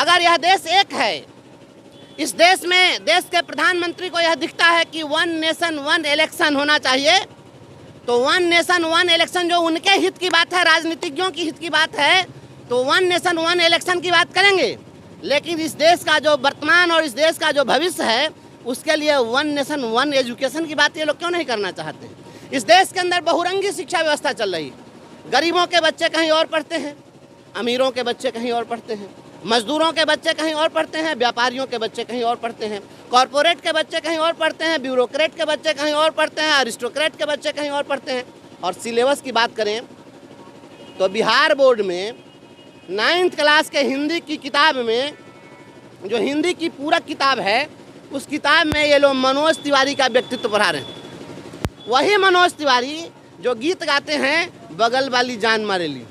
अगर यह देश एक है, इस देश में देश के प्रधानमंत्री को यह दिखता है कि 1 नेशन 1 इलेक्शन होना चाहिए, तो 1 नेशन 1 इलेक्शन जो उनके हित की बात है, राजनीतिज्ञों की हित की बात है, तो 1 नेशन 1 इलेक्शन की बात करेंगे। लेकिन इस देश का जो वर्तमान और इस देश का जो भविष्य है, उसके लिए 1 नेशन 1 एजुकेशन की बात ये लोग क्यों नहीं करना चाहते? इस देश के अंदर बहुरंगी शिक्षा व्यवस्था चल रही है। गरीबों के बच्चे कहीं और पढ़ते हैं, अमीरों के बच्चे कहीं और पढ़ते हैं, मजदूरों के बच्चे कहीं और पढ़ते हैं, व्यापारियों के बच्चे कहीं और पढ़ते हैं, कॉरपोरेट के बच्चे कहीं और पढ़ते हैं, ब्यूरोक्रेट के बच्चे कहीं और पढ़ते हैं, अरिस्टोक्रेट के बच्चे कहीं और पढ़ते हैं। और सिलेबस की बात करें तो बिहार बोर्ड में 9th क्लास के हिंदी की किताब में, जो हिंदी की पूरक किताब है, उस किताब में ये लोग मनोज तिवारी का व्यक्तित्व पढ़ा रहे हैं। वही मनोज तिवारी जो गीत गाते हैं बगल वाली जान मारेली।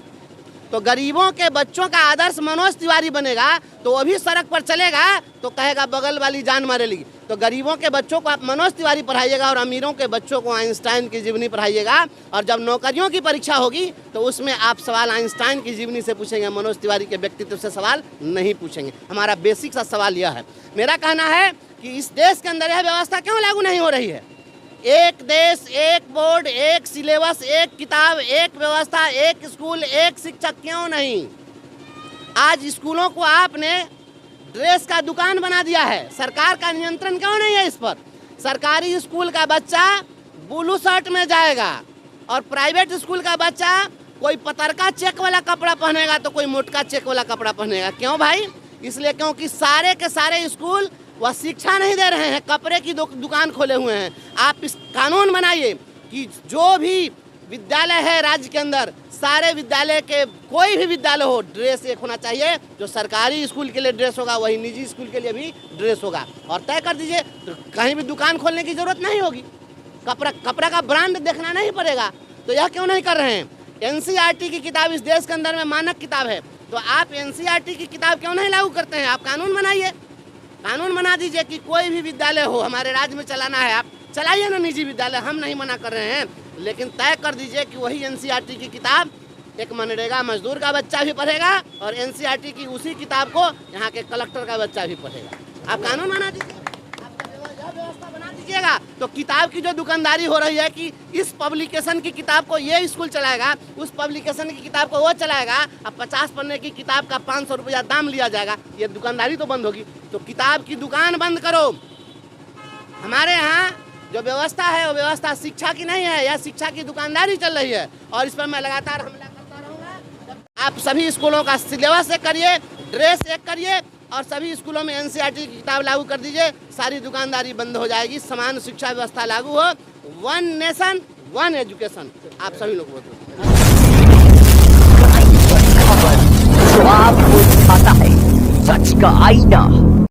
तो गरीबों के बच्चों का आदर्श मनोज तिवारी बनेगा तो वो भी सड़क पर चलेगा तो कहेगा बगल वाली जान मारेली। तो गरीबों के बच्चों को आप मनोज तिवारी पढ़ाइएगा और अमीरों के बच्चों को आइंस्टाइन की जीवनी पढ़ाइएगा। और जब नौकरियों की परीक्षा होगी तो उसमें आप सवाल आइंस्टाइन की जीवनी से पूछेंगे, मनोज तिवारी के व्यक्तित्व से सवाल नहीं पूछेंगे। हमारा बेसिक सा सवाल यह है। मेरा कहना है कि इस देश के अंदर यह व्यवस्था क्यों लागू नहीं हो रही है? एक देश, एक बोर्ड, एक सिलेबस, एक किताब, एक व्यवस्था, एक स्कूल, एक शिक्षक, क्यों नहीं? आज स्कूलों को आपने ड्रेस का दुकान बना दिया है। सरकार का नियंत्रण क्यों नहीं है इस पर? सरकारी स्कूल का बच्चा ब्लू शर्ट में जाएगा और प्राइवेट स्कूल का बच्चा कोई पतरका चेक वाला कपड़ा पहनेगा तो कोई मोटका चेक वाला कपड़ा पहनेगा। क्यों भाई? इसलिए क्योंकि सारे के सारे स्कूल वह शिक्षा नहीं दे रहे हैं, कपड़े की दुकान खोले हुए हैं। आप इस कानून बनाइए कि जो भी विद्यालय है राज्य के अंदर, सारे विद्यालय के, कोई भी विद्यालय हो, ड्रेस एक होना चाहिए। जो सरकारी स्कूल के लिए ड्रेस होगा वही निजी स्कूल के लिए भी ड्रेस होगा। और तय कर दीजिए तो कहीं भी दुकान खोलने की जरूरत नहीं होगी, कपड़ा का ब्रांड देखना नहीं पड़ेगा। तो यह क्यों नहीं कर रहे हैं? NCERT की किताब इस देश के अंदर में मानक किताब है, तो आप NCERT की किताब क्यों नहीं लागू करते हैं? आप कानून बनाइए, कानून बना दीजिए कि कोई भी विद्यालय हो हमारे राज्य में चलाना है, आप चलाइए ना निजी विद्यालय, हम नहीं मना कर रहे हैं। लेकिन तय कर दीजिए कि वही NCERT की किताब एक मनरेगा मजदूर का बच्चा भी पढ़ेगा और NCERT की उसी किताब को यहाँ के कलेक्टर का बच्चा भी पढ़ेगा। आप कानून बना दीजिए, व्यवस्था बना दीजिएगा। तो किताब की जो दुकानदारी हो रही है कि इस पब्लिकेशन की किताब को ये स्कूल चलाएगा, उस पब्लिकेशन की किताब को वो चलाएगा, अब 50 पन्ने की किताब का 500 रुपया दाम लिया जाएगा, ये दुकानदारी तो बंद होगी। तो किताब की दुकान बंद करो। हमारे यहाँ जो व्यवस्था है वो व्यवस्था शिक्षा की नहीं है, यह शिक्षा की दुकानदारी चल रही है और इस पर मैं लगातार हमला करता रहूँगा। आप सभी स्कूलों का सिलेबस एक करिए, ड्रेस एक करिए और सभी स्कूलों में NCERT की किताब लागू कर दीजिए, सारी दुकानदारी बंद हो जाएगी, समान शिक्षा व्यवस्था लागू हो, 1 नेशन 1 एजुकेशन। आप सभी लोग बोलते आपको दिखाता है सच का आईना।